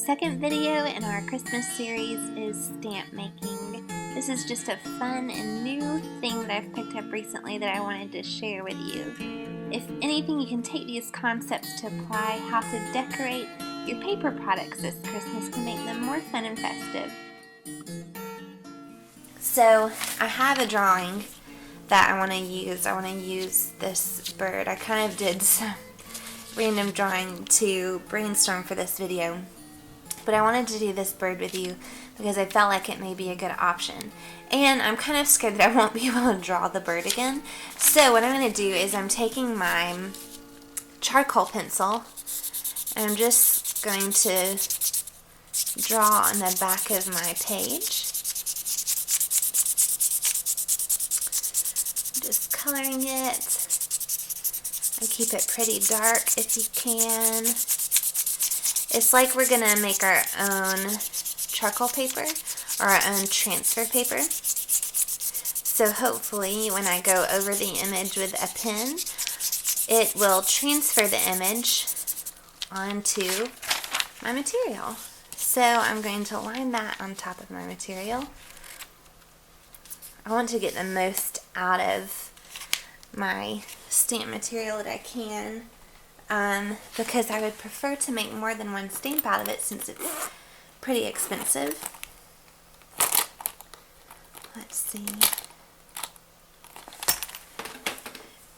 second video in our Christmas series is stamp making. This is just a fun and new thing that I've picked up recently that I wanted to share with you. If anything, you can take these concepts to apply how to decorate your paper products this Christmas to make them more fun and festive. So I have a drawing that I want to use. I want to use this bird. I kind of did some random drawing to brainstorm for this video, but I wanted to do this bird with you because I felt like it may be a good option. And I'm kind of scared that I won't be able to draw the bird again. So what I'm going to do is I'm taking my charcoal pencil and I'm just going to draw on the back of my page. Just coloring it. And keep it pretty dark if you can. It's like we're going to make our own charcoal paper or our own transfer paper. So hopefully when I go over the image with a pen, it will transfer the image onto my material. So I'm going to line that on top of my material. I want to get the most out of my stamp material that I can, because I would prefer to make more than one stamp out of it since it's pretty expensive. Let's see.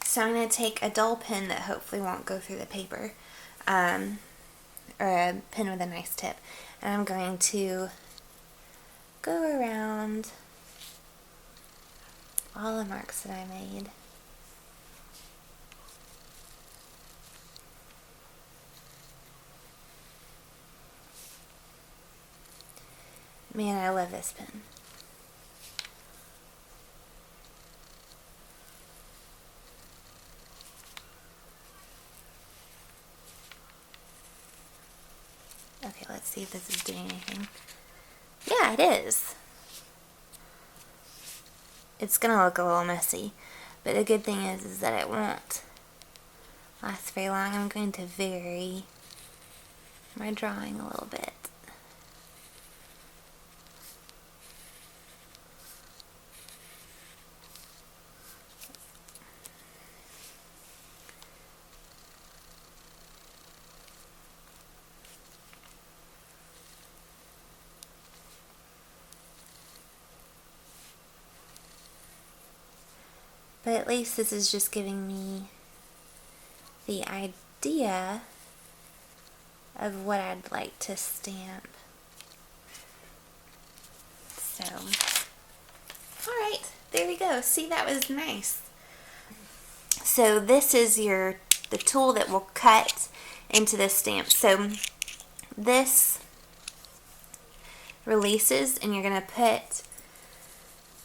So I'm going to take a dull pen that hopefully won't go through the paper, or a pen with a nice tip, and I'm going to go around all the marks that I made. Man, I love this pen. Okay, let's see if this is doing anything. Yeah, it is. It's gonna look a little messy, but the good thing is that it won't last very long. I'm going to vary my drawing a little bit. But at least this is just giving me the idea of what I'd like to stamp. So, alright, there we go. See, that was nice. So this is the tool that will cut into this stamp. So this releases and you're going to put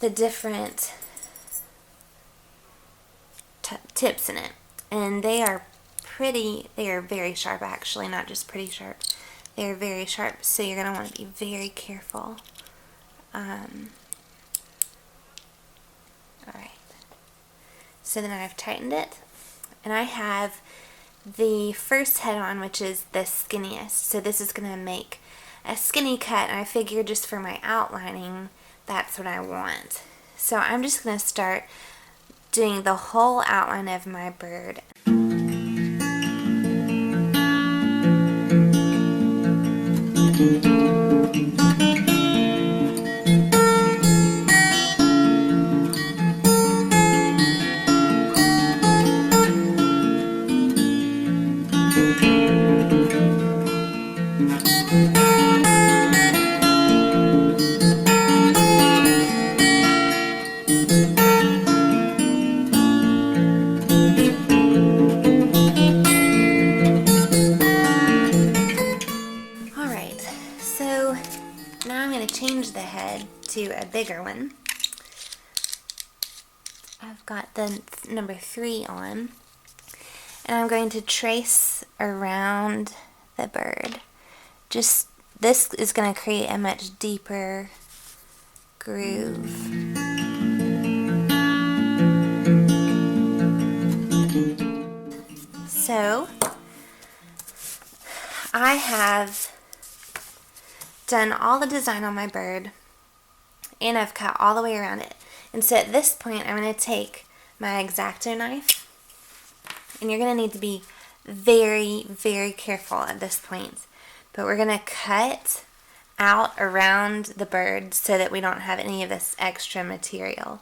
the different tips in it, and they are very sharp, actually, not just pretty sharp. They are very sharp, so you're going to want to be very careful. Alright, so then I've tightened it, and I have the first head on, which is the skinniest. So this is going to make a skinny cut, and I figure just for my outlining, that's what I want. So I'm just going to start doing the whole outline of my bird. Change the head to a bigger one. I've got the number 3 on, and I'm going to trace around the bird. This is going to create a much deeper groove. So I have done all the design on my bird, and I've cut all the way around it. And so at this point, I'm going to take my X-Acto knife, and you're going to need to be very, very careful at this point. But we're going to cut out around the bird so that we don't have any of this extra material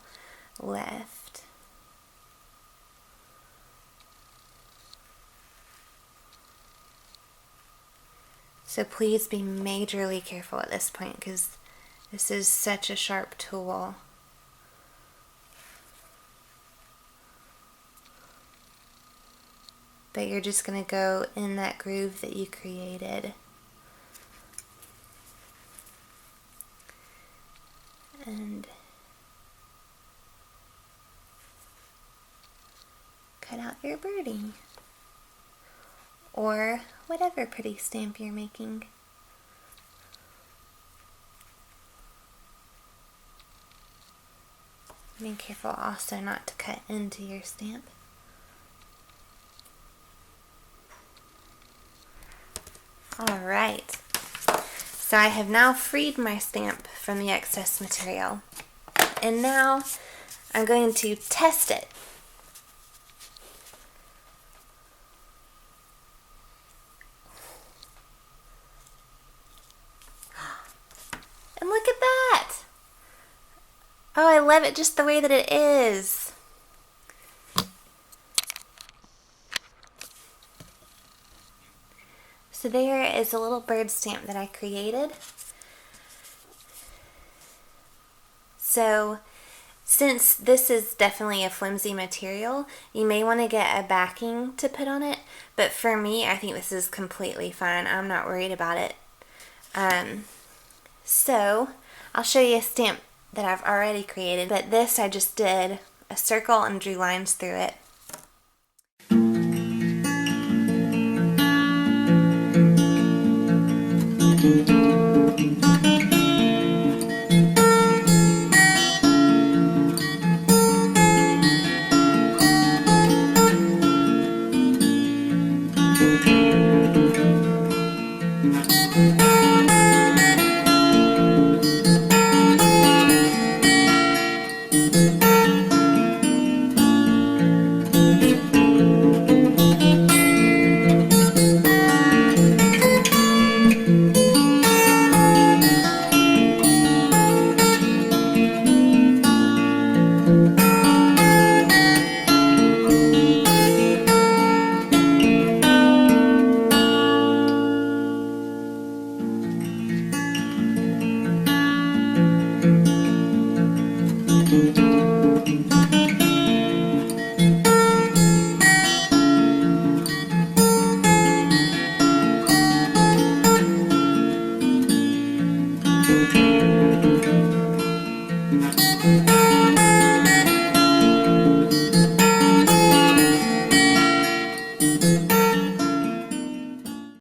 left. So please be majorly careful at this point because this is such a sharp tool. But you're just going to go in that groove that you created. And cut out your birdie. Or whatever pretty stamp you're making. Be careful also not to cut into your stamp. Alright, so I have now freed my stamp from the excess material, and now I'm going to test it. And look at that! Oh, I love it just the way that it is. So there is a little bird stamp that I created. So since this is definitely a flimsy material, you may want to get a backing to put on it, but for me, I think this is completely fine. I'm not worried about it. So I'll show you a stamp that I've already created, but this I just did a circle and drew lines through it.